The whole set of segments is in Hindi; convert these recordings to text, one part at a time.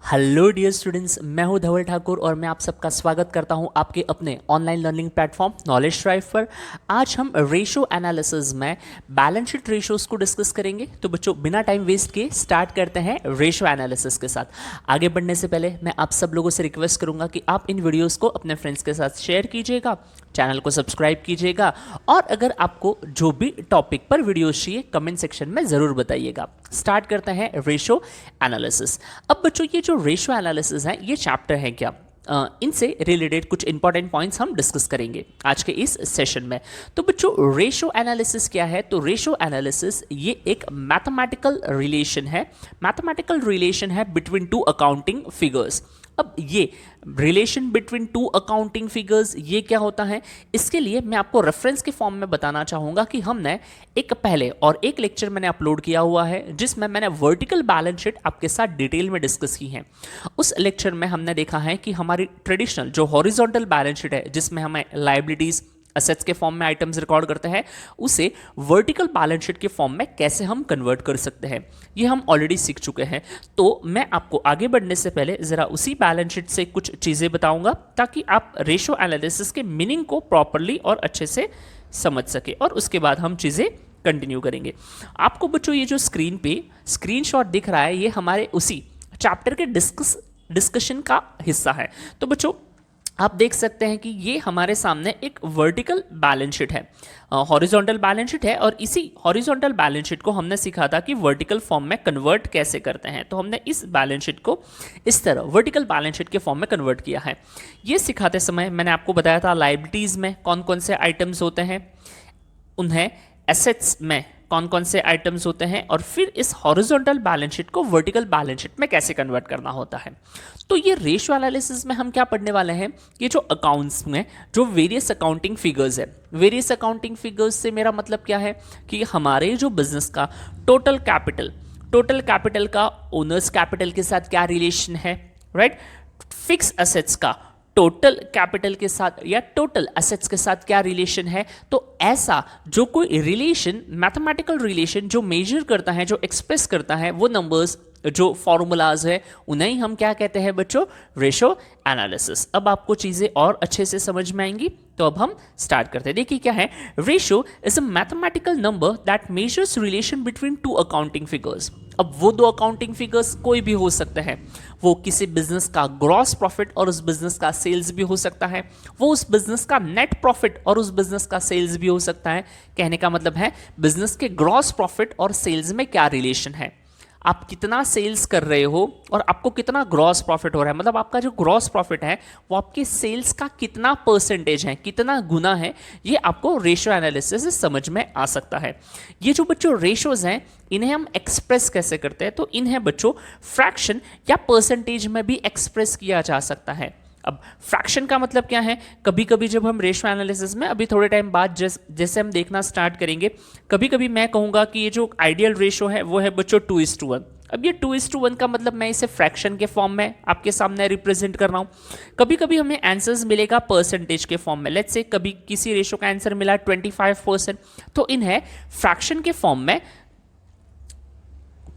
हेलो डियर स्टूडेंट्स, मैं हूं धवल ठाकुर और मैं आप सबका स्वागत करता हूं आपके अपने online learning platform knowledge drive पर। आज हम रेशो एनालिसिस में बैलेंस शीट रेशोज को डिस्कस करेंगे। तो बच्चों, बिना टाइम वेस्ट किए स्टार्ट करते हैं रेशो एनालिसिस के साथ। आगे बढ़ने से पहले मैं आप सब लोगों से रिक्वेस्ट करूंगा कि आप इन वीडियोस को अपने फ्रेंड्स के साथ शेयर कीजिएगा, चैनल को सब्सक्राइब कीजिएगा और अगर आपको जो भी टॉपिक पर वीडियोस चाहिए कमेंट सेक्शन में ज़रूर बताइएगा। स्टार्ट करते हैं रेशो एनालिसिस। अब बच्चों, ये जो रेशो एनालिसिस है ये चैप्टर है क्या, इनसे रिलेटेड कुछ इंपॉर्टेंट पॉइंट्स हम डिस्कस करेंगे आज के इस सेशन में। तो बच्चों, रेशो एनालिसिस क्या है? तो रेशो एनालिसिस ये एक मैथमेटिकल रिलेशन है बिटवीन टू अकाउंटिंग फिगर्स। अब ये relation between two accounting figures ये क्या होता है, इसके लिए मैं आपको रेफरेंस के फॉर्म में बताना चाहूंगा कि हमने एक पहले और एक लेक्चर मैंने अपलोड किया हुआ है जिसमें मैंने वर्टिकल बैलेंस शीट आपके साथ डिटेल में डिस्कस की है। उस लेक्चर में हमने देखा है कि हमारी ट्रेडिशनल जो हॉरिजॉन्टल बैलेंस शीट है जिसमें हमें लायबिलिटीज असेट्स के फॉर्म में आइटम्स रिकॉर्ड करते हैं, उसे वर्टिकल बैलेंस शीट के फॉर्म में कैसे हम कन्वर्ट कर सकते हैं ये हम ऑलरेडी सीख चुके हैं। तो मैं आपको आगे बढ़ने से पहले जरा उसी बैलेंस शीट से कुछ चीजें बताऊंगा ताकि आप रेशो एनालिसिस के मीनिंग को प्रॉपरली और अच्छे से समझ सके और उसके बाद हम चीजें कंटिन्यू करेंगे। आपको बच्चों ये जो स्क्रीन पे स्क्रीनशॉट दिख रहा है ये हमारे उसी चैप्टर के डिस्कशन का हिस्सा है। तो बच्चों, आप देख सकते हैं कि ये हमारे सामने एक वर्टिकल बैलेंस शीट है, हॉरिजॉन्टल बैलेंस शीट है और इसी हॉरिजॉन्टल बैलेंस शीट को हमने सीखा था कि वर्टिकल फॉर्म में कन्वर्ट कैसे करते हैं। तो हमने इस बैलेंस शीट को इस तरह वर्टिकल बैलेंस शीट के फॉर्म में कन्वर्ट किया है। ये सिखाते समय मैंने आपको बताया था लायबिलिटीज में कौन कौन से आइटम्स होते हैं, उन्हें एसेट्स में कौन कौन से आइटम्स होते हैं और फिर इस हॉरिजॉन्टल बैलेंस शीट को वर्टिकल बैलेंस शीट में कैसे कन्वर्ट करना होता है। तो ये रेशियो एनालिसिस में हम क्या पढ़ने वाले हैं, ये जो अकाउंट्स में जो वेरियस अकाउंटिंग फिगर्स है, वेरियस अकाउंटिंग फिगर्स से मेरा मतलब क्या है कि हमारे जो बिजनेस का टोटल कैपिटल का ओनर्स कैपिटल के साथ क्या रिलेशन है, राइट। फिक्स एसेट्स का टोटल कैपिटल के साथ या टोटल एसेट्स के साथ क्या रिलेशन है। तो ऐसा जो कोई रिलेशन, मैथमेटिकल रिलेशन जो मेजर करता है, जो एक्सप्रेस करता है, वो नंबर्स जो फॉर्मूलाज है उन्हें हम क्या कहते हैं बच्चों, रेशो एनालिसिस। अब आपको चीजें और अच्छे से समझ में आएंगी। तो अब हम स्टार्ट करते हैं। देखिए क्या है, ratio is a mathematical number that measures relation between two accounting figures. अब वो दो अकाउंटिंग फिगर्स कोई भी हो सकते हैं, वो किसी बिजनेस का ग्रॉस प्रॉफिट और उस बिजनेस का सेल्स भी हो सकता है, वो उस बिजनेस का नेट प्रॉफिट और उस बिजनेस का सेल्स भी हो सकता है। कहने का मतलब है बिजनेस के ग्रॉस प्रॉफिट और सेल्स में क्या रिलेशन है, आप कितना सेल्स कर रहे हो और आपको कितना ग्रॉस प्रॉफिट हो रहा है, मतलब आपका जो ग्रॉस प्रॉफिट है वो आपके सेल्स का कितना परसेंटेज है, कितना गुना है, ये आपको रेशियो एनालिसिस से समझ में आ सकता है। ये जो बच्चों रेशियोज हैं इन्हें हम एक्सप्रेस कैसे करते हैं, तो इन्हें बच्चों फ्रैक्शन या परसेंटेज में भी एक्सप्रेस किया जा सकता है। अब फ्रैक्शन का मतलब क्या है, कभी कभी जब हम रेशियो एनालिसिस में अभी थोड़े टाइम बाद जैसे हम देखना स्टार्ट करेंगे, कभी कभी मैं कहूंगा कि ये जो आइडियल रेशियो है वो है बच्चों 2:1। अब ये 2:1 का मतलब मैं इसे फ्रैक्शन के फॉर्म में आपके सामने रिप्रेजेंट कर रहा हूं। कभी कभी हमें आंसर्स मिलेगा परसेंटेज के फॉर्म में, लेट्स से कभी किसी रेशियो का आंसर मिला 25%, तो इन्हें फ्रैक्शन के फॉर्म में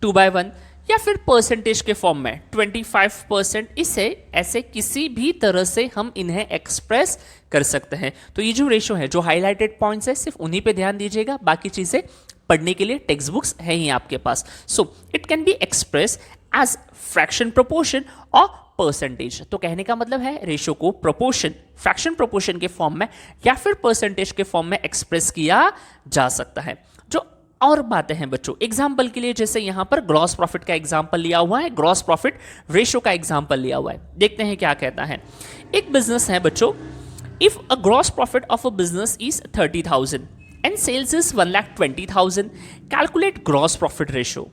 2/1 या फिर परसेंटेज के फॉर्म में 25%, इसे ऐसे किसी भी तरह से हम इन्हें एक्सप्रेस कर सकते हैं। तो ये जो रेशियो है, जो हाईलाइटेड पॉइंट्स है, सिर्फ उन्हीं पे ध्यान दीजिएगा, बाकी चीजें पढ़ने के लिए टेक्स्ट बुक्स है ही आपके पास। So it can be express as fraction, proportion और परसेंटेज। तो कहने का मतलब है रेशियो को प्रोपोर्शन, फ्रैक्शन प्रोपोर्शन के फॉर्म में या फिर परसेंटेज के फॉर्म में एक्सप्रेस किया जा सकता है। जो और बातें हैं बच्चों, एग्जाम्पल के लिए जैसे यहां पर ग्रॉस प्रॉफिट का एग्जाम्पल लिया हुआ है, ग्रॉस प्रॉफिट रेशियो का एग्जाम्पल लिया हुआ है। देखते हैं क्या कहता है। एक बिजनेस है बच्चों, if a gross profit of a business is 30,000 and sales is 1,20,000, calculate gross profit ratio.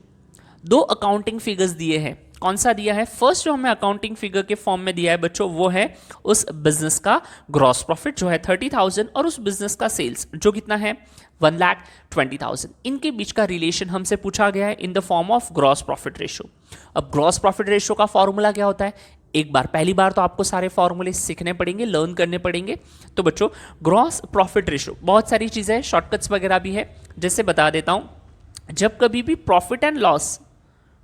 दो अकाउंटिंग फिगर्स दिए हैं, कौन सा दिया है, फर्स्ट जो हमें अकाउंटिंग फिगर के फॉर्म में दिया है बच्चों वो है उस बिजनेस का ग्रॉस प्रॉफिट जो है 30,000 और उस बिजनेस का सेल्स जो कितना है 1,20,000। इनके बीच का रिलेशन हमसे पूछा गया है in the form of gross profit ratio. अब ग्रॉस प्रॉफिट रेशियो का फॉर्मूला क्या होता है, एक बार पहली बार तो आपको सारे फॉर्मूले सीखने पड़ेंगे, लर्न करने पड़ेंगे। तो बच्चों ग्रॉस प्रॉफिट रेशियो बहुत सारी चीजें हैं, शॉर्टकट्स वगैरह भी है, जैसे बता देता हूं। जब कभी भी profit and loss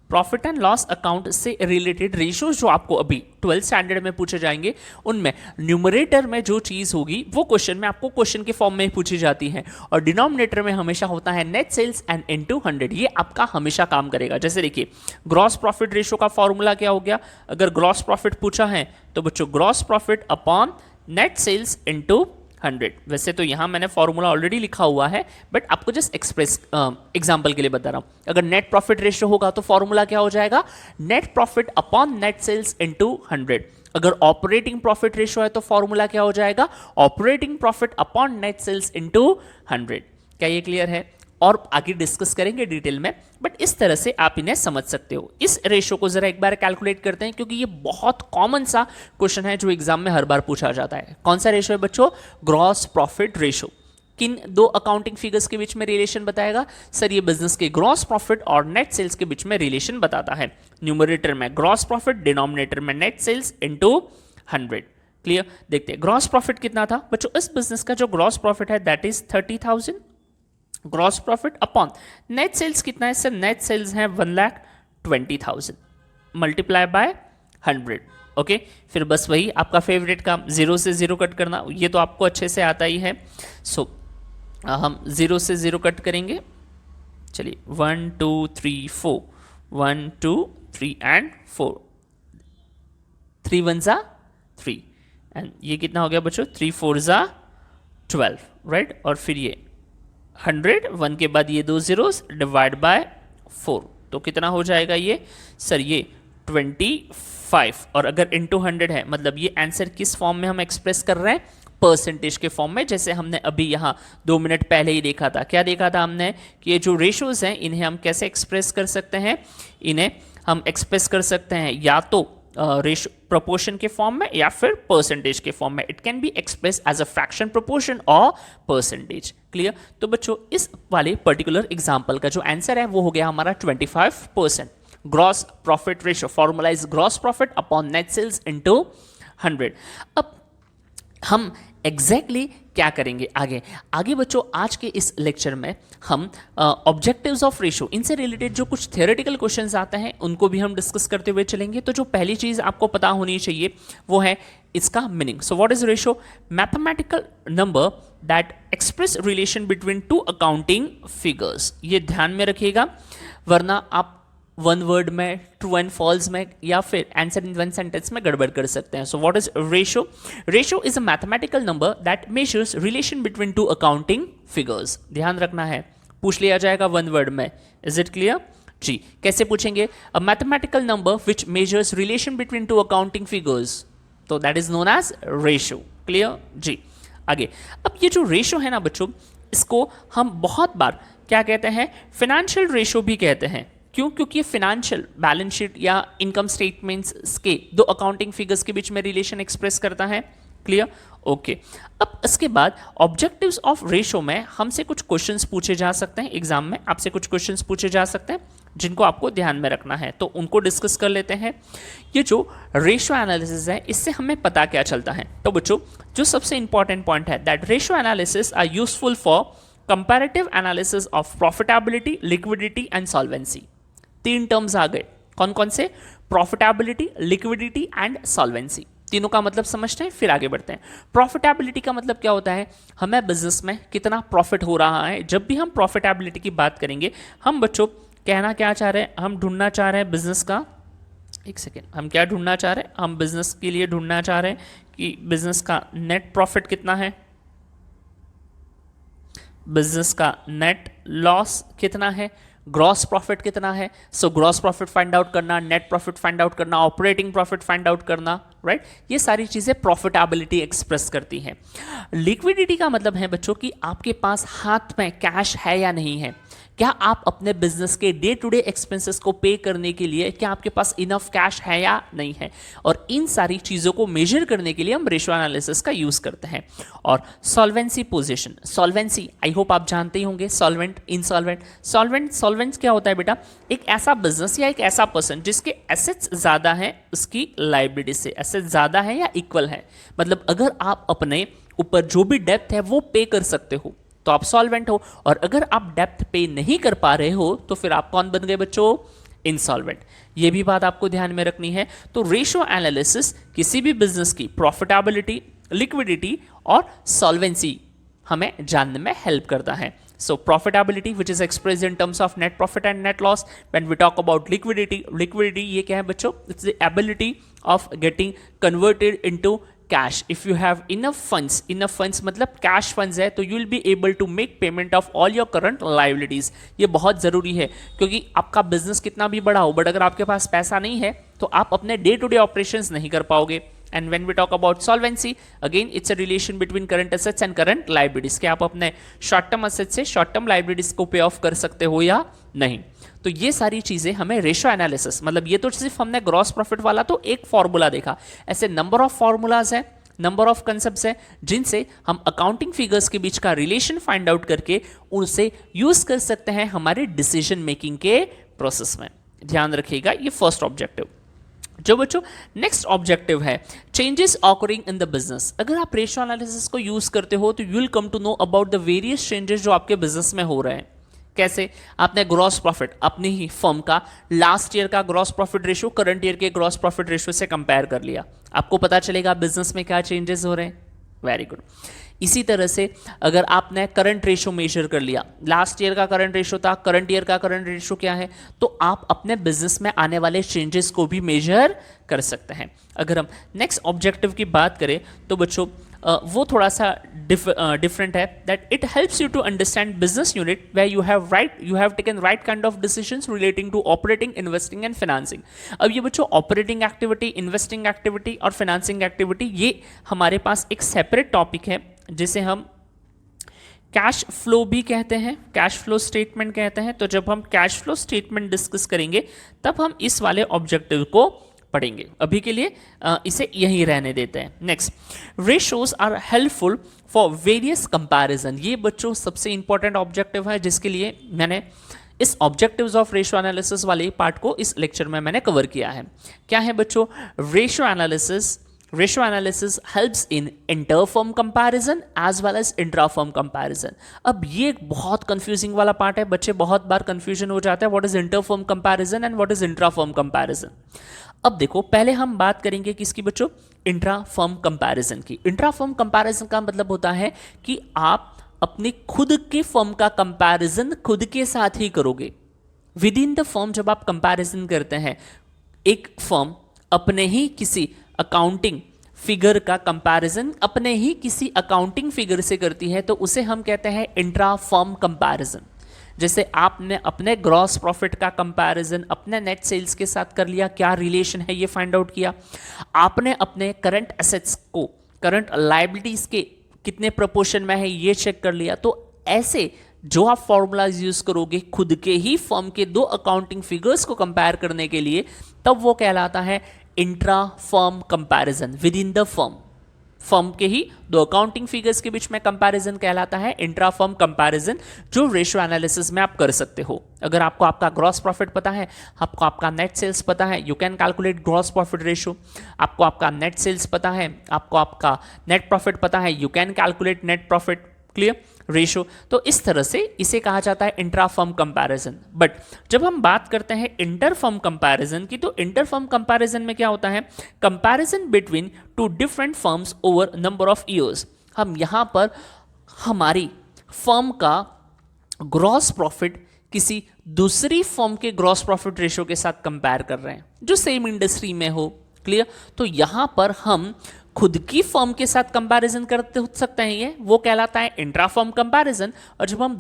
profit and loss account से रिलेटेड रेशियोज जो आपको अभी 12th स्टैंडर्ड में पूछे जाएंगे, उनमें न्यूमरेटर में जो चीज होगी वो क्वेश्चन में आपको क्वेश्चन के फॉर्म में ही पूछी जाती है, और डिनोमिनेटर में हमेशा होता है नेट सेल्स एंड इनटू 100। ये आपका हमेशा काम करेगा। जैसे देखिए, ग्रॉस प्रॉफिट रेशियो का फॉर्मूला क्या हो गया? अगर ग्रॉस प्रॉफिट पूछा है तो बच्चों gross profit upon net sales into 100। वैसे तो यहां मैंने फॉर्मूला ऑलरेडी लिखा हुआ है, बट आपको जस्ट एक्सप्रेस एग्जांपल के लिए बता रहा हूं। अगर नेट प्रॉफिट रेशियो होगा तो फॉर्मूला क्या हो जाएगा? Net profit upon net sales into 100। अगर ऑपरेटिंग प्रॉफिट रेशियो है तो फॉर्मूला क्या हो जाएगा? Operating profit upon net sales into 100। क्या ये क्लियर है? और आगे डिस्कस करेंगे डिटेल में, बट इस तरह से आप इन्हें समझ सकते हो। इस रेशियो को जरा एक बार कैलकुलेट करते हैं, क्योंकि ये बहुत कॉमन सा क्वेश्चन है जो एग्जाम में हर बार पूछा जाता है। कौन सा रेशियो है बच्चों? Gross profit ratio. किन दो अकाउंटिंग फिगर्स के बीच में रिलेशन बताएगा? सर ये बिजनेस के ग्रॉस प्रॉफिट और नेट सेल्स के बीच में रिलेशन बताता है। न्यूमरेटर में ग्रॉस प्रॉफिट, डिनोमिनेटर में नेट सेल्स इनटू 100। क्लियर? देखते हैं ग्रॉस प्रॉफिट कितना था बच्चों। इस बिजनेस का जो ग्रॉस प्रॉफिट है that is 30,000। Gross profit upon net sales कितना है सर? नेट सेल्स है 1,20,000 मल्टीप्लाई बाय 100। ओके, फिर बस वही आपका फेवरेट काम, जीरो से जीरो कट करना। ये तो आपको अच्छे से आता ही है। सो हम जीरो से जीरो कट करेंगे। चलिए 1 2 3 4, 1 2 3 एंड 4, 3 1 जा 3, एंड ये कितना हो गया बच्चों? 3 4 जा 12, राइट। और फिर ये 100, 1 के बाद ये दो जीरोस डिवाइड बाय 4, तो कितना हो जाएगा ये सर? ये 25। और अगर इनटू 100 है, मतलब ये आंसर किस फॉर्म में हम एक्सप्रेस कर रहे हैं? परसेंटेज के फॉर्म में। जैसे हमने अभी यहाँ 2 मिनट पहले ही देखा था। क्या देखा था हमने? कि ये जो रेशियोज हैं इन्हें हम कैसे एक्सप्रेस कर सकते हैं? इन्हें हम एक्सप्रेस कर सकते हैं या तो रेशियो प्रोपोर्शन के फॉर्म में या फिर परसेंटेज के फॉर्म में। It can be express as a fraction, proportion और परसेंटेज। क्लियर? तो बच्चों इस वाले पर्टिकुलर एग्जांपल का जो आंसर है वो हो गया हमारा 25%। Gross profit ratio formula is gross profit upon net sales into 100। अब हम एग्जैक्टली क्या करेंगे आगे? आगे बच्चों आज के इस लेक्चर में हम ऑब्जेक्टिव्स ऑफ रेशियो, इनसे रिलेटेड जो कुछ थियोरेटिकल क्वेश्चंस आते हैं उनको भी हम डिस्कस करते हुए चलेंगे। तो जो पहली चीज आपको पता होनी चाहिए वो है इसका meaning. So what is ratio? Mathematical number that express relation between two accounting figures. ये ध्यान में रखिएगा, वरना आप वन वर्ड में, ट्रू एंड फॉल्स में, या फिर आंसर इन वन सेंटेंस में गड़बड़ कर सकते हैं। So what is ratio? Ratio is a mathematical number that measures relation between two accounting figures. ध्यान रखना है, पूछ लिया जाएगा वन वर्ड में। इज इट क्लियर जी? कैसे पूछेंगे? A mathematical number which measures relation between two accounting figures, तो that is known as ratio. Clear जी? आगे अब ये जो रेशियो है ना बच्चों, इसको हम बहुत बार क्या कहते हैं? फाइनेंशियल रेशियो भी कहते हैं। क्यों? क्योंकि ये फाइनेंशियल बैलेंस शीट या इनकम स्टेटमेंट्स के दो अकाउंटिंग फिगर्स के बीच में रिलेशन एक्सप्रेस करता है। क्लियर? ओके। अब इसके बाद ऑब्जेक्टिव्स ऑफ रेशियो में हमसे कुछ क्वेश्चंस पूछे जा सकते हैं, एग्जाम में आपसे कुछ क्वेश्चंस पूछे जा सकते हैं जिनको आपको ध्यान में रखना है, तो उनको डिस्कस कर लेते हैं। ये जो रेशियो एनालिसिस है इससे हमें पता क्या चलता है? तो बच्चों जो सबसे इंपॉर्टेंट पॉइंट है that ratio analysis are useful for comparative analysis of profitability, liquidity and solvency. 3 terms आ गए। कौन कौन से? Profitability, liquidity and solvency. तीनों का मतलब समझते हैं, फिर आगे बढ़ते हैं। प्रॉफिटेबिलिटी का मतलब क्या होता है? हमें बिजनेस में कितना प्रॉफिट हो रहा है। जब भी हम प्रॉफिटेबिलिटी की बात करेंगे, हम बच्चों कहना क्या चाह रहे हैं? हम ढूंढना चाह रहे हैं बिजनेस का, एक सेकेंड, हम क्या ढूंढना चाह रहे हैं? हम बिजनेस के लिए ढूंढना चाह रहे हैं कि बिजनेस का नेट प्रॉफिट कितना है, बिजनेस का नेट लॉस कितना है, ग्रॉस प्रॉफिट कितना है। So gross profit find out करना, नेट प्रॉफिट फाइंड आउट करना, ऑपरेटिंग प्रॉफिट फाइंड आउट करना, राइट? ये सारी चीजें प्रॉफिटेबिलिटी एक्सप्रेस करती हैं। लिक्विडिटी का मतलब है बच्चों कि आपके पास हाथ में कैश है या नहीं है। क्या आप अपने बिजनेस के डे टू डे एक्सपेंसेस को पे करने के लिए क्या आपके पास इनफ कैश है या नहीं है। और इन सारी चीज़ों को मेजर करने के लिए हम रेशियो एनालिसिस का यूज़ करते हैं। और solvency position, solvency I hope आप जानते ही होंगे, सॉल्वेंट, इनसॉल्वेंट। सॉल्वेंट क्या होता है बेटा? एक ऐसा बिजनेस या एक ऐसा पर्सन जिसके एसेट्स ज़्यादा हैं उसकी लाइबिलिटी से, एसेट्स ज़्यादा है या इक्वल है। मतलब अगर आप अपने ऊपर जो भी डेप्थ है वो पे कर सकते हो तो आप सॉल्वेंट हो, और अगर आप डेप्थ पे नहीं कर पा रहे हो तो फिर आप कौन बन गए बच्चों? इंसॉल्वेंट। ये भी बात आपको ध्यान में रखनी है। तो रेशियो एनालिसिस किसी भी बिजनेस की प्रॉफिटेबिलिटी, लिक्विडिटी और सॉल्वेंसी हमें जानने में हेल्प करता है। So profitability which is expressed in terms of net profit and net loss. When we talk about liquidity ये क्या है बच्चों? It's the ability of getting converted into cash. If you have enough funds मतलब cash funds है तो you will be able to make payment of all your current liabilities. ये बहुत ज़रूरी है क्योंकि आपका बिजनेस कितना भी बड़ा हो बट अगर आपके पास पैसा नहीं है तो आप अपने डे टू डे ऑपरेशंस नहीं कर पाओगे। And when we talk about solvency, again it's a relation between current assets and current liabilities कि आप अपने शॉर्ट टर्म assets से शॉर्ट टर्म liabilities को पे ऑफ कर सकते हो या नहीं। तो ये सारी चीजें हमें रेशियो एनालिसिस, मतलब ये तो सिर्फ हमने ग्रॉस प्रॉफिट वाला तो एक फॉर्मूला देखा, ऐसे नंबर ऑफ फॉर्मूलाज है, नंबर ऑफ कंसेप्ट्स है जिनसे हम अकाउंटिंग फिगर्स के बीच का रिलेशन फाइंड आउट करके उनसे यूज कर सकते हैं हमारे डिसीजन मेकिंग के प्रोसेस में। ध्यान रखिएगा, ये फर्स्ट ऑब्जेक्टिव। जो बच्चों नेक्स्ट ऑब्जेक्टिव है changes occurring in the business. अगर आप रेशियो एनालिसिस को यूज करते हो तो you will come to know about the various changes जो आपके बिजनेस में हो रहे हैं। कैसे? आपने ग्रॉस प्रॉफिट अपनी ही फर्म का लास्ट ईयर का gross profit ratio current year के ग्रॉस प्रॉफिट रेशियो से कंपेयर कर लिया, आपको पता चलेगा बिजनेस में क्या चेंजेस हो रहे हैं। Very good. इसी तरह से अगर आपने करंट रेशियो मेजर कर लिया, लास्ट ईयर का करंट रेशियो था, करंट ईयर का करंट रेशियो क्या है, तो आप अपने बिजनेस में आने वाले चेंजेस को भी मेजर कर सकते हैं। अगर हम नेक्स्ट ऑब्जेक्टिव की बात करें तो बच्चों वो थोड़ा सा डिफरेंट है, that it helps you to understand business unit where you have taken right kind of decisions relating to operating, investing and financing. अब ये बच्चों ऑपरेटिंग एक्टिविटी, इन्वेस्टिंग एक्टिविटी और फाइनेंसिंग एक्टिविटी ये हमारे पास एक सेपरेट टॉपिक है जिसे हम कैश फ्लो भी कहते हैं, कैश फ्लो स्टेटमेंट कहते हैं। तो जब हम कैश फ्लो स्टेटमेंट डिस्कस करेंगे तब हम इस वाले ऑब्जेक्टिव को पढ़ेंगे। अभी के लिए इसे यहीं रहने देते हैं। Next, ratios are helpful for various comparison. ये बच्चों सबसे इंपॉर्टेंट ऑब्जेक्टिव है जिसके लिए मैंने इस ऑब्जेक्टिव्स ऑफ रेशियो एनालिसिस वाले पार्ट को इस लेक्चर में मैंने कवर किया है। क्या है बच्चों? Ratio analysis helps in inter firm comparison as well as intra firm comparison. अब ये एक बहुत कंफ्यूजिंग वाला पार्ट है, बच्चे बहुत बार कंफ्यूजन हो जाता है what is inter-firm comparison and what is intra-firm comparison. अब देखो, पहले हम बात करेंगे किसकी बच्चों? इंट्रा-फर्म कंपैरिजन की। इंट्रा-फर्म कंपैरिजन का मतलब होता है कि आप अपनी खुद के फर्म का कंपैरिजन खुद के साथ ही करोगे। विद इन द फर्म जब आप कंपैरिजन करते हैं, एक फर्म अपने ही किसी अकाउंटिंग फिगर का कंपैरिजन अपने ही किसी अकाउंटिंग फिगर से करती है तो उसे हम कहते हैं इंट्रा फर्म कंपैरिजन। जैसे आपने अपने ग्रॉस प्रॉफिट का कंपैरिजन अपने नेट सेल्स के साथ कर लिया, क्या रिलेशन है ये फाइंड आउट किया। आपने अपने करंट एसेट्स को करंट लायबिलिटीज के कितने प्रोपोर्शन में है ये चेक कर लिया। तो ऐसे जो आप फॉर्मूलाज यूज करोगे खुद के ही फर्म के दो अकाउंटिंग फिगर्स को कंपेयर करने के लिए, तब वो कहलाता है intra firm comparison. With in the firm के ही दो अकाउंटिंग फिगर्स के बीच में कंपैरिजन कहलाता है इंट्रा फर्म कंपैरिजन, जो रेशियो एनालिसिस में आप कर सकते हो। अगर आपको आपका ग्रॉस प्रॉफिट पता है, आपको आपका नेट सेल्स पता है, you can calculate gross profit ratio. आपको आपका नेट सेल्स पता है, आपको आपका नेट प्रॉफिट पता है, you can calculate net profit clear ratio. तो इस तरह से इसे कहा जाता है इंट्रा फर्म कंपैरिजन। बट जब हम बात करते हैं इंटर फर्म कंपैरिजन की, तो इंटर फर्म कंपैरिजन में क्या होता है? Comparison between two different firms over number of years. हम यहां पर हमारी फर्म का ग्रॉस प्रॉफिट किसी दूसरी फर्म के ग्रॉस प्रॉफिट रेशियो के साथ कंपेयर कर रहे हैं जो सेम इंडस्ट्री में हो। क्लियर? तो यहां पर हम खुद की फर्म के साथ कंपैरिजन करते हो सकते हैं, ये वो कहलाता है इंट्रा फर्म कंपैरिजन। और जब हम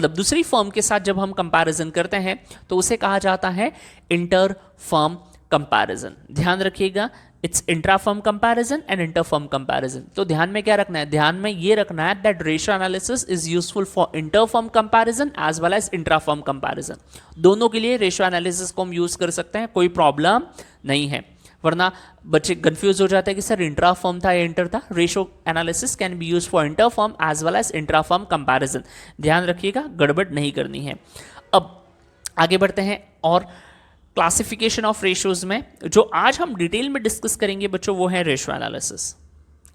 दूसरी फर्म के साथ जब हम कंपैरिजन करते हैं तो उसे कहा जाता है इंटर फर्म कंपैरिजन। ध्यान रखिएगा, it's intra firm comparison and inter firm comparison. तो ध्यान में क्या रखना है? ध्यान में ये रखना है that ratio analysis is useful for inter firm comparison as well as intra firm comparison. दोनों के लिए रेशियो एनालिसिस को हम यूज कर सकते हैं, कोई प्रॉब्लम नहीं है। वरना बच्चे कंफ्यूज हो जाते हैं कि सर इंट्रा फर्म था या इंटर था। Ratio analysis can be use for inter firm as well as intra firm comparison. ध्यान रखिएगा, गड़बड़ नहीं करनी है। अब आगे बढ़ते हैं और क्लासिफिकेशन ऑफ रेशियोज में जो आज हम डिटेल में डिस्कस करेंगे बच्चों, वो है रेशियो एनालिसिस।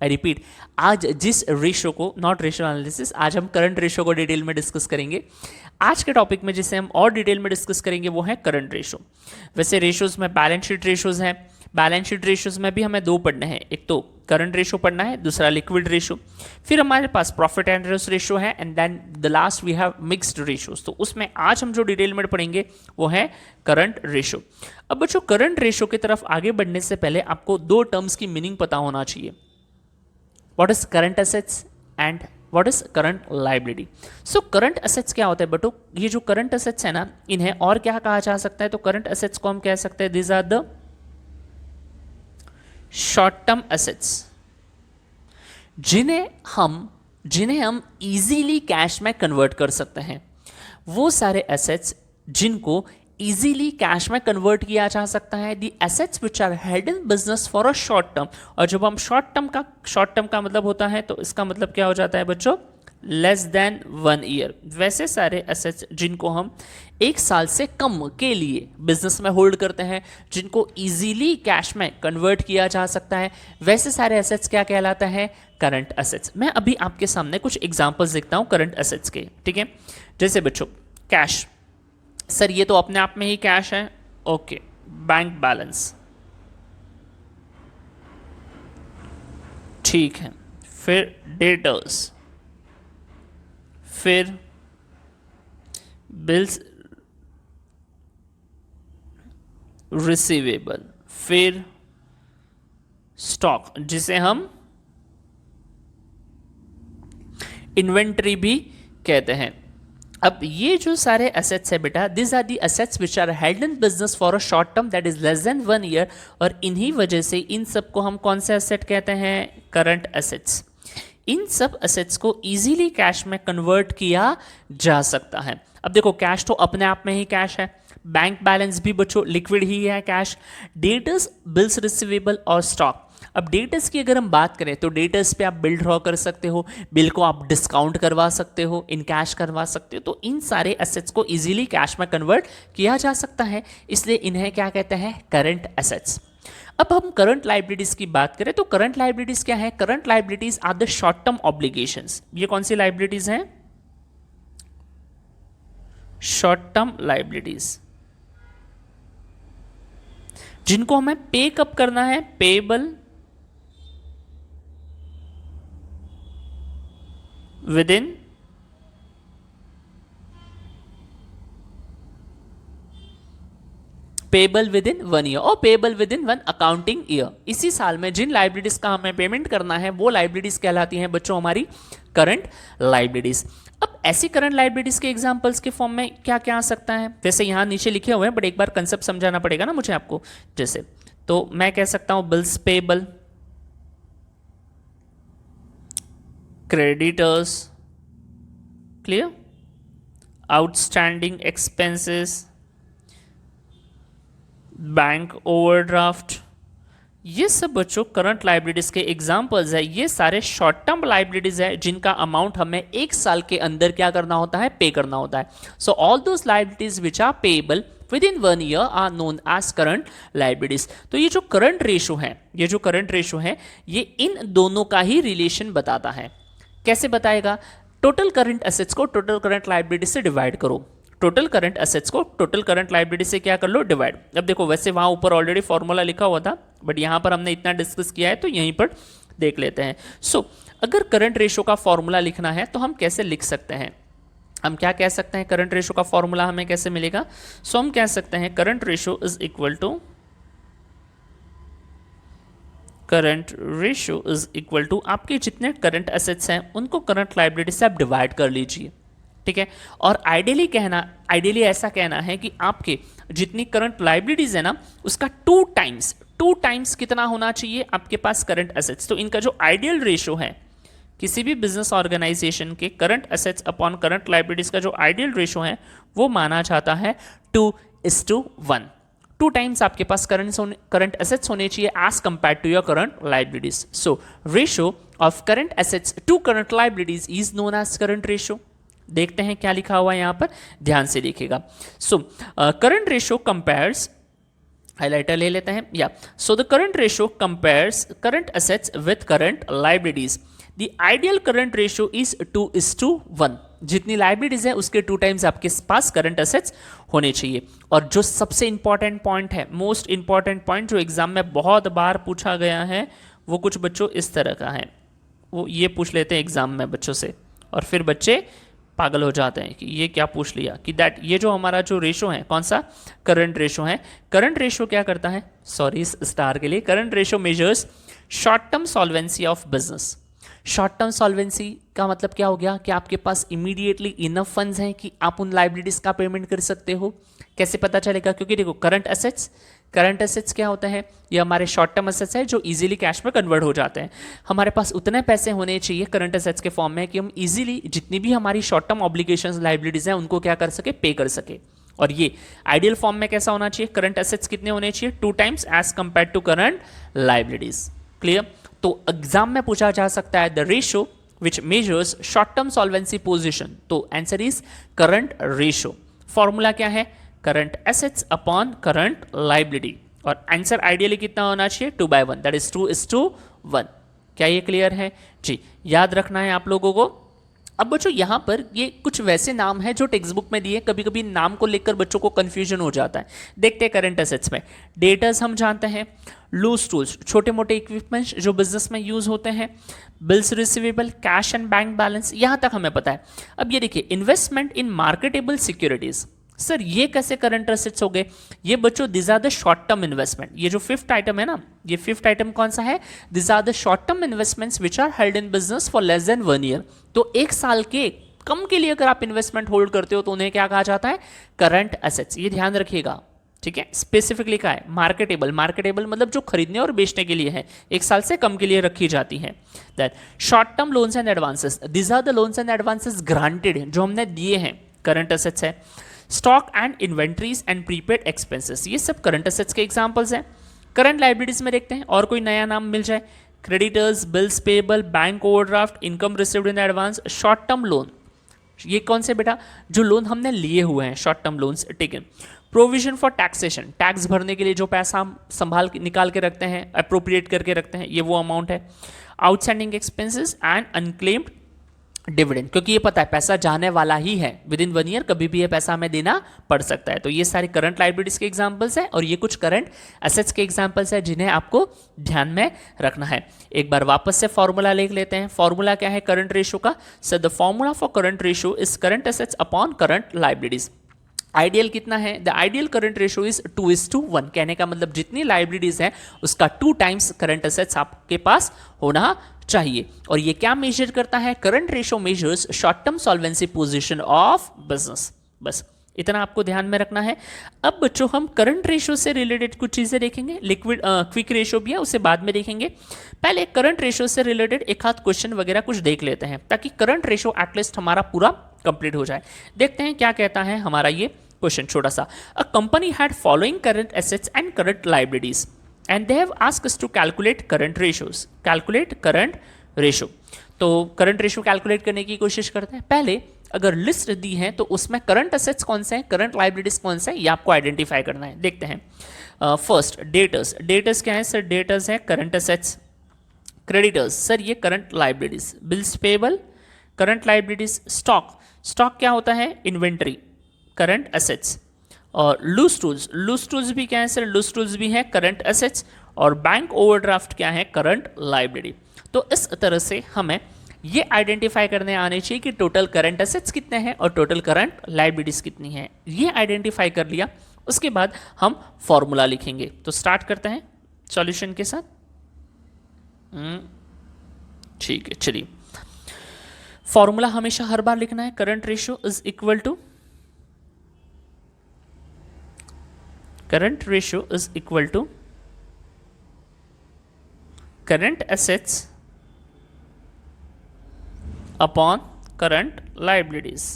आई रिपीट, आज जिस रेशो को, नॉट रेशो एनालिसिस, आज हम करंट रेशो को डिटेल में डिस्कस करेंगे। आज के टॉपिक में जिसे हम और डिटेल में डिस्कस करेंगे वो है करंट रेशो। वैसे रेशोज में बैलेंस शीट रेशोज हैं, बैलेंस शीट रेशोज में भी हमें दो पढ़ने हैं, एक तो करंट रेशो पढ़ना है, दूसरा लिक्विड रेशो। फिर हमारे पास प्रॉफिट एंड लॉस रेशो है, and then the last we have mixed ratios. तो उसमें आज हम जो डिटेल में पढ़ेंगे वो है करंट रेशो। अब बच्चों, करंट रेशो की तरफ आगे बढ़ने से पहले आपको दो टर्म्स की मीनिंग पता होना चाहिए। What is current assets and what is current liability. So current assets क्या होता है बटो, ये जो करंट एसेट्स है ना, इन्हें और क्या कहा जा सकता है, तो करंट एसेट्स को हम कह सकते हैं these are the short term assets, जिन्हें हम इजीली कैश में कन्वर्ट कर सकते हैं। वो सारे एसेट्स जिनको इजीली कैश में कन्वर्ट किया जा सकता है, the assets which are held in business for a short term. और जब हम शॉर्ट टर्म का मतलब होता है, तो इसका मतलब क्या हो जाता है बच्चों, लेस देन 1 ईयर। वैसे सारे एसेट्स जिनको हम 1 साल से कम के लिए बिजनेस में होल्ड करते हैं, जिनको इजीली कैश में कन्वर्ट किया जा सकता है, वैसे सारे एसेट्स क्या कहलाता है, करंट एसेट्स। मैं अभी आपके सामने कुछ एग्जांपल्स देखता हूं करंट एसेट्स के, ठीक है। जैसे बच्चों कैश, सर ये तो अपने आप में ही कैश है, ओके। बैंक बैलेंस, ठीक है। फिर डेटर्स, फिर बिल्स रिसीवेबल, फिर स्टॉक जिसे हम इन्वेंट्री भी कहते हैं। अब ये जो सारे एसेट्स है बेटा, this are the assets which are held in business for a short term that is less than 1 year, और इन्हीं वजह से इन सब को हम कौन से एसेट कहते हैं, करंट एसेट्स। इन सब एसेट्स को इजीली कैश में कन्वर्ट किया जा सकता है। अब देखो कैश तो अपने आप में ही कैश है, बैंक बैलेंस भी बच्चों लिक्विड ही है कैश, डेटर्स, बिल्स रिसीवेबल और स्टॉक। अब डेटर्स की अगर हम बात करें तो डेटर्स पे आप बिल ड्रॉ कर सकते हो, बिल को आप डिस्काउंट करवा सकते हो, इन कैश करवा सकते हो। तो इन सारे एसेट्स को इजीली कैश में कन्वर्ट किया जा सकता है, इसलिए इन्हें क्या कहते हैं, करंट एसेट्स। अब हम करंट लाइबिलिटीज की बात करें तो करंट लाइबिलिटीज क्या है, current liabilities are the short term obligations. ये कौन सी लाइबिलिटीज हैं, शॉर्ट टर्म लाइबिलिटीज, जिनको हमें पे कब करना है, payable within payable within 1 year और payable within 1 accounting year. इसी साल में जिन लाइबिलिटीज का हमें पेमेंट करना है वो लाइबिलिटीज कहलाती हैं बच्चों हमारी करंट लाइबिलिटीज। अब ऐसी करंट लाइबिलिटीज के एग्जांपल्स के फॉर्म में क्या क्या आ सकता है, वैसे यहां नीचे लिखे हुए हैं बट एक बार कंसेप्ट समझाना पड़ेगा ना मुझे आपको। जैसे तो मैं कह सकता हूं bills payable, creditors, clear, outstanding expenses, bank overdraft. ये सब बच्चों करंट लाइबिलिटीज के एग्जांपल्स है। ये सारे शॉर्ट टर्म लाइबिलिटीज है जिनका अमाउंट हमें 1 साल के अंदर क्या करना होता है, पे करना होता है। So all those liabilities which are payable within 1 year are known as current liabilities. तो ये जो करंट रेशो है, ये इन दोनों का ही रिलेशन बताता है। कैसे बताएगा, टोटल करंट एसेट्स को टोटल करंट लाइबिलिटी से डिवाइड करो, टोटल करंट एसेट्स को टोटल करंट लाइबिलिटी से क्या कर लो, डिवाइड। अब देखो वैसे वहां ऊपर ऑलरेडी फॉर्मूला लिखा हुआ था बट यहां पर हमने इतना डिस्कस किया है तो यहीं पर देख लेते हैं। सो अगर करंट रेशो का फॉर्मूला लिखना है तो हम कैसे लिख सकते हैं, हम क्या कह सकते हैं, करंट रेशो का फॉर्मूला हमें कैसे मिलेगा। सो हम कह सकते हैं current ratio is equal to आपके जितने करंट एसेट्स हैं उनको करंट लाइबिलिटी से आप डिवाइड कर लीजिए, ठीक है। और आइडियली ऐसा कहना है कि आपके जितनी करंट लाइबिलिटीज है ना उसका 2 टाइम्स कितना होना चाहिए आपके पास करंट एसेट्स। तो इनका जो आइडियल रेशो है किसी भी बिजनेस ऑर्गेनाइजेशन के current assets upon current liabilities का जो आइडियल रेशो है वो माना जाता है 2:1। 2 टाइम्स आपके पास करंट एसेट्स होने चाहिए as compare to your current liabilities. So ratio of current assets to current liabilities is known as current ratio. देखते हैं क्या लिखा हुआ है यहां पर, ध्यान से देखिएगा। So current ratio compares highlighter ले लेते हैं या so the current ratio compares current assets with current liabilities. The ideal current ratio is 2:1। जितनी लाइबिलिटीज है उसके 2 टाइम्स आपके पास करंट असेट्स होने चाहिए। और जो सबसे इंपॉर्टेंट पॉइंट है, मोस्ट इंपॉर्टेंट पॉइंट जो एग्जाम में बहुत बार पूछा गया है, वो कुछ बच्चों इस तरह का है। वो ये पूछ लेते हैं एग्जाम में बच्चों से और फिर बच्चे पागल हो जाते हैं कि ये क्या पूछ लिया, कि दैट ये जो हमारा जो रेशो है कौन सा, करंट रेशो है। करंट रेशो क्या करता है, सॉरी इस स्टार के लिए, current ratio measures short term solvency of business. Short term solvency का मतलब क्या हो गया कि आपके पास इमीडिएटली इनफ फंड्स हैं कि आप उन लाइबिलिटीज का पेमेंट कर सकते हो। कैसे पता चलेगा, क्योंकि देखो करंट एसेट्स क्या होता है, ये हमारे शॉर्ट टर्म एसेट्स है जो इजीली कैश में कन्वर्ट हो जाते हैं। हमारे पास उतने पैसे होने चाहिए करंट एसेट्स के फॉर्म में कि हम इजीली जितनी भी हमारी शॉर्ट टर्म ऑब्लिगेशंस लाइबिलिटीज हैं उनको क्या कर सके, पे कर सके। और ये आइडियल फॉर्म में कैसा होना चाहिए, करंट एसेट्स कितने होने चाहिए, 2 times as compare to current liabilities. Clear. तो एग्जाम में पूछा जा सकता है the ratio which measures short term solvency position, तो answer is current ratio. Formula क्या है, current assets upon current liability, और आंसर आइडियली कितना होना चाहिए, 2/1, दैट इज 2:1। क्या ये क्लियर है जी, याद रखना है आप लोगों को। अब बच्चों यहाँ पर ये कुछ वैसे नाम हैं जो टेक्स्ट बुक में दिए, कभी कभी नाम को लेकर बच्चों को कंफ्यूजन हो जाता है। देखते हैं करंट एसेट्स में, डेटर्स हम जानते हैं, लूज टूल्स छोटे मोटे इक्विपमेंट्स जो बिजनेस में यूज होते हैं, bills receivable, cash and bank balance, यहाँ तक हमें पता है। अब ये देखिए investment in marketable securities, sir ये कैसे करंट एसेट्स हो गए, ये बच्चों this are the short term investment. ये जो 5th आइटम है ना, ये 5th आइटम कौन सा है, this are the short term investments which are held in business for less than 1 year. तो 1 साल के कम के लिए अगर आप इन्वेस्टमेंट होल्ड करते हो तो उन्हें क्या कहा जाता है, करंट एसेट्स। ये ध्यान रखिएगा, ठीक है। स्पेसिफिकली क्या है, मार्केटेबल, मार्केटेबल मतलब जो खरीदने और बेचने के लिए है, 1 साल से कम के लिए रखी जाती है। That short term loans and advances, this are the loans and advances granted जो हमने दिए हैं, करंट एसेट्स है। Stock and inventories and prepaid expenses, ये सब करंट एसेट्स के एग्जांपल्स हैं। करंट लाइबिलिटीज में देखते हैं और कोई नया नाम मिल जाए, creditors, bills payable, bank overdraft, income received in advance, short term loan, ये कौन से बेटा, जो लोन हमने लिए हुए हैं, short term loans taken. Provision for taxation, tax भरने के लिए जो पैसा हम निकाल के रखते हैं, अप्रोप्रिएट करके रखते हैं, ये वो अमाउंट है। Outstanding expenses and unclaimed dividend, क्योंकि ये पता है पैसा जाने वाला ही है, विद इन 1 ईयर कभी भी ये पैसा हमें देना पड़ सकता है। तो ये सारे करंट लाइबिलिटीज के एग्जांपल्स हैं और ये कुछ करंट एसेट्स के एग्जांपल्स हैं जिन्हें आपको ध्यान में रखना है। एक बार वापस से फॉर्मूला लिख लेते हैं। फॉर्मूला क्या है करंट रेशियो का, so the formula for current ratio is current assets upon current liabilities. Ideal कितना है, the ideal current ratio is 2:1। कहने का मतलब जितनी लाइबिलिटीज है उसका 2 टाइम्स करंट एसेट्स आपके पास होना चाहिए। और ये क्या मेजर करता है, current ratio measures short term solvency position of business. बस इतना आपको ध्यान में रखना है। अब बच्चों हम करंट रेशियो से रिलेटेड कुछ चीजें देखेंगे, लिक्विड क्विक रेशियो भी है उसे बाद में देखेंगे। पहले करंट रेशियो से रिलेटेड एक आध क्वेश्चन वगैरह कुछ देख लेते हैं ताकि करंट रेशियो एटलीस्ट हमारा पूरा कंप्लीट हो जाए। देखते हैं क्या कहता है हमारा ये क्वेश्चन छोटा सा। A company had following current assets and current liabilities and they have asked us to calculate current ratios, calculate current ratio। तो current ratio calculate करने की कोशिश करते हैं। पहले अगर लिस्ट दी है तो उसमें करंट एसेट्स कौन से हैं, करंट लाइबिलिटीज कौन से हैं, ये आपको आइडेंटिफाई करना है। देखते हैं फर्स्ट डेटर्स, डेटर्स क्या है सर, डेटर्स है करंट एसेट्स। क्रेडिटर्स सर ये current liabilities, bills payable current liabilities. Stock, stock क्या होता है, इन्वेंट्री, करंट एसेट्स। और लूज टूल्स भी क्या है सर, लूज टूल्स भी है करंट एसेट्स। और बैंक ओवरड्राफ्ट क्या है, करंट लाइबिलिटी। तो इस तरह से हमें ये आइडेंटिफाई करने आने चाहिए कि टोटल करंट एसेट्स कितने हैं और टोटल करंट लाइबिलिटीज कितनी है। ये आइडेंटिफाई कर लिया, उसके बाद हम फॉर्मूला लिखेंगे। तो स्टार्ट करते हैं सॉल्यूशन के साथ। ठीक है चलिए, फॉर्मूला हमेशा हर बार लिखना है, current ratio is equal to, current ratio is equal to current assets upon current liabilities।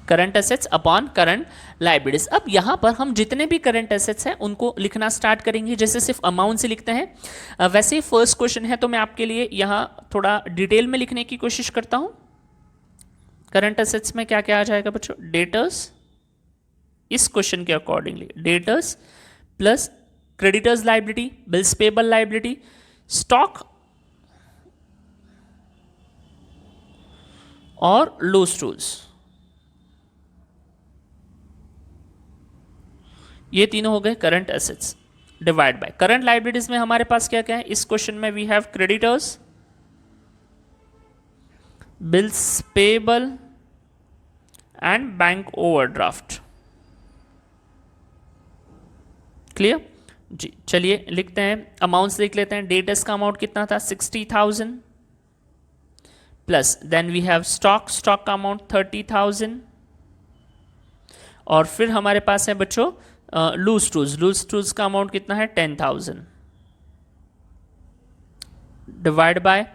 Current assets upon current liabilities. अब यहां पर हम जितने भी करंट एसेट्स हैं उनको लिखना स्टार्ट करेंगे, जैसे सिर्फ अमाउंट से लिखते हैं वैसे ही फर्स्ट क्वेश्चन है तो मैं आपके लिए यहां थोड़ा डिटेल में लिखने की कोशिश करता हूं। करंट एसेट्स में क्या क्या आ जाएगा बच्चों? डेटर्स, इस क्वेश्चन के accordingly debtors plus creditors liability, bills payable liability, stock और लूज टूल्स, ये तीनों हो गए current assets. Divide by current liabilities में हमारे पास क्या क्या है? इस क्वेश्चन में we have creditors, bills payable and bank overdraft. Clear जी? चलिए लिखते हैं, अमाउंट्स लिख लेते हैं। डेटर्स का अमाउंट कितना था? 60,000 plus then we have stock, stock का अमाउंट 30,000 और फिर हमारे पास है बच्चों लूज टूल्स, लूज टूल्स का अमाउंट कितना है? 10,000 डिवाइड बाय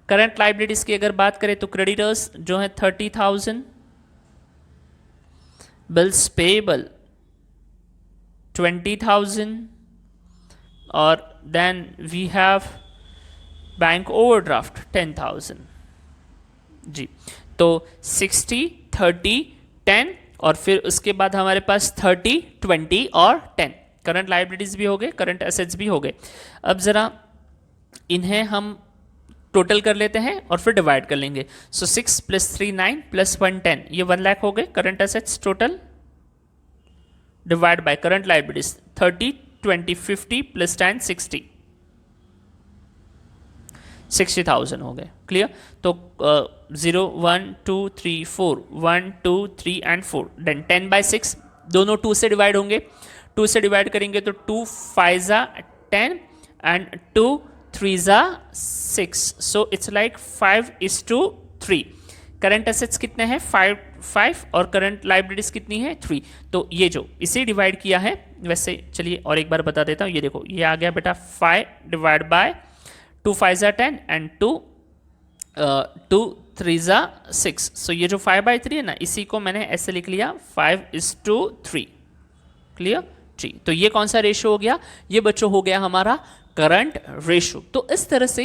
करंट लाइबिलिटीज की अगर बात करें तो क्रेडिटर्स जो है 30,000, बिल्स पेबल 20,000 और then we have bank overdraft 10,000 जी। तो 60, 30, 10 और फिर उसके बाद हमारे पास 30, 20 और 10 करंट लाइबिलिटीज भी हो गए, करंट एसेट्स भी हो गए। अब जरा इन्हें हम टोटल कर लेते हैं और फिर डिवाइड कर लेंगे। सो 6 + 3 9 + 1 10, ये 1 लाख हो गए current assets total. Divide by current liabilities 30, 20, 50 + 10 60, 60,000 हो गए। क्लियर? तो 0 1 2 3 4, 1 2 3 एंड 4, देन 10/6, दोनों 2 से डिवाइड होंगे। 2 से डिवाइड करेंगे तो 2 5 10 and 2 3 6, so it's like 5:3। Current assets कितने हैं? 5 और करंट लाइबिलिटीज कितनी है? 3। तो ये जो इसे डिवाइड किया है, वैसे चलिए और एक बार बता देता हूँ। ये देखो, ये आ गया बेटा 5 डिवाइड बाय 2 5 10 एंड 2 3 6। सो ये जो 5/3 है ना, इसी को मैंने ऐसे लिख लिया 5:3। क्लियर जी? तो ये कौन सा रेशो हो गया? ये बच्चों हो गया हमारा करंट रेशो। तो इस तरह से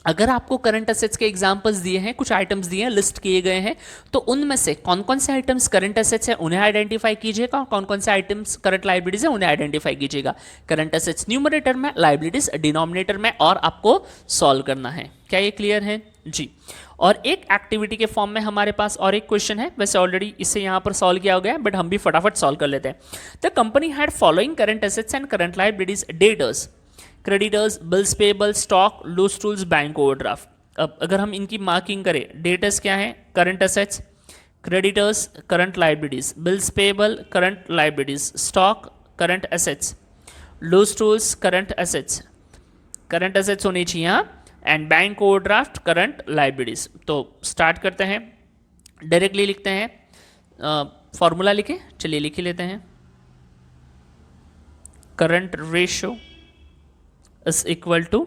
अगर आपको करंट एसेट्स के एग्जांपल्स दिए हैं, कुछ आइटम्स दिए हैं, लिस्ट किए गए हैं, तो उनमें से कौन कौन से आइटम्स करंट एसेट्स हैं उन्हें आइडेंटिफाई कीजिएगा और कौन कौन से आइटम्स करंट लाइबिलिटीज हैं उन्हें आइडेंटिफाई कीजिएगा। करंट एसेट्स न्यूमरेटर में, लाइबिलिटीज डिनोमिनेटर में, और आपको सॉल्व करना है। क्या ये क्लियर है जी? और एक एक्टिविटी के फॉर्म में हमारे पास और एक क्वेश्चन है, वैसे ऑलरेडी इसे यहां पर सॉल्व किया हो गया है, बट हम भी फटाफट सॉल्व कर लेते हैं। The company had following current assets and current liabilities debtors, creditors, bills payable, stock, loose tools, bank overdraft. अब अगर हम इनकी मार्किंग करें, डेटर्स क्या है? Current assets, creditors current liabilities, bills payable current liabilities, stock current assets, loose tools current assets, current assets होनी चाहिए यहाँ, and bank overdraft current liabilities. तो स्टार्ट करते हैं, डायरेक्टली लिखते हैं, फॉर्मूला लिखें, चलिए लिख ही लेते हैं। Current ratio is equal to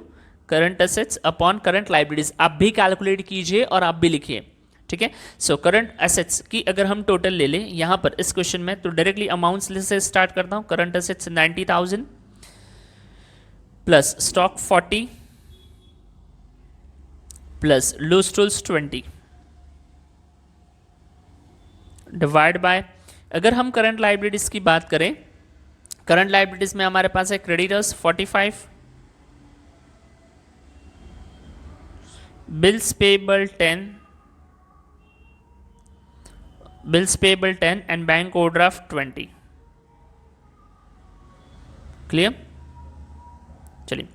current assets upon current liabilities. आप भी कैलकुलेट कीजिए और आप भी लिखिए, ठीक है? सो करंट एसेट्स की अगर हम टोटल ले लें यहां पर इस क्वेश्चन में, तो डायरेक्टली अमाउंट्स से स्टार्ट करता हूं। Current assets 90,000 plus stock 40 plus loose tools 20 divide by, अगर हम करंट लाइबिलिटीज की बात करें, करंट लाइबिलिटीज में हमारे पास है creditors 45, bills payable 10, bills payable 10 and bank overdraft 20। Clear? चलिए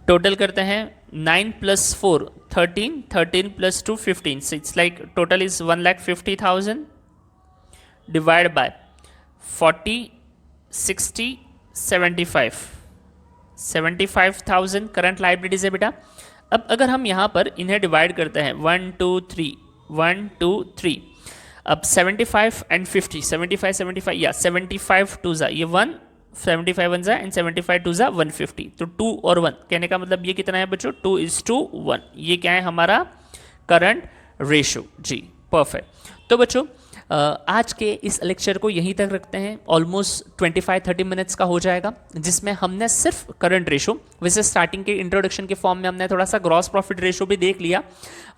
टोटल करते हैं। 9 + 4 13, 13 + 2 15, so it's like total is 1,50,000 divide by 40 60 75, 75,000 current liabilities है बेटा। अब अगर हम यहाँ पर इन्हें डिवाइड करते हैं 1 2 3 1 2 3, अब 75 एंड 50, 75 75 या 75 2 ये 1, 75 1 एंड 75 2 150, तो 2 और 1 कहने का मतलब ये कितना है बच्चों? 2:1। ये क्या है हमारा करंट रेशो जी। परफेक्ट। तो बच्चों आज के इस लेक्चर को यहीं तक रखते हैं। ऑलमोस्ट 25-30 मिनट्स का हो जाएगा, जिसमें हमने सिर्फ करंट रेशो, वैसे स्टार्टिंग के इंट्रोडक्शन के फॉर्म में हमने थोड़ा सा ग्रॉस प्रॉफिट रेशो भी देख लिया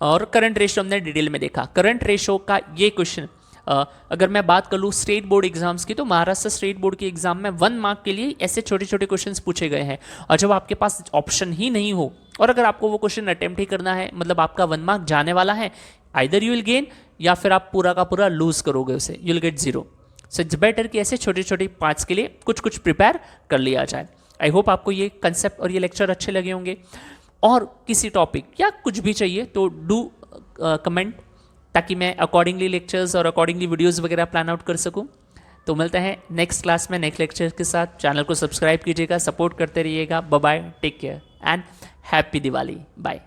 और करंट रेशो हमने डिटेल में देखा। करंट रेशो का ये क्वेश्चन अगर मैं बात कर लूँ स्टेट बोर्ड एग्जाम्स की, तो महाराष्ट्र स्टेट बोर्ड के एग्जाम में 1 मार्क के लिए ऐसे छोटे छोटे क्वेश्चंस पूछे गए हैं। और जब आपके पास ऑप्शन ही नहीं हो और अगर आपको वो क्वेश्चन अटेम्प्ट ही करना है, मतलब आपका 1 मार्क जाने वाला है, आइदर यू विल गेन या फिर आप पूरा का पूरा लूज करोगे उसे, you will get 0। So it's better कि ऐसे छोटे छोटे पार्ट्स के लिए कुछ कुछ प्रिपेयर कर लिया जाए। आई होप आपको ये कंसेप्ट और ये लेक्चर अच्छे लगे होंगे। और किसी टॉपिक या कुछ भी चाहिए तो डू कमेंट, ताकि मैं अकॉर्डिंगली लेक्चर्स और अकॉर्डिंगली वीडियोस वगैरह प्लान आउट कर सकूं। तो मिलते हैं नेक्स्ट क्लास में नेक्स्ट लेक्चर के साथ। चैनल को सब्सक्राइब कीजिएगा, सपोर्ट करते रहिएगा। Bye bye, take care and happy Diwali. Bye.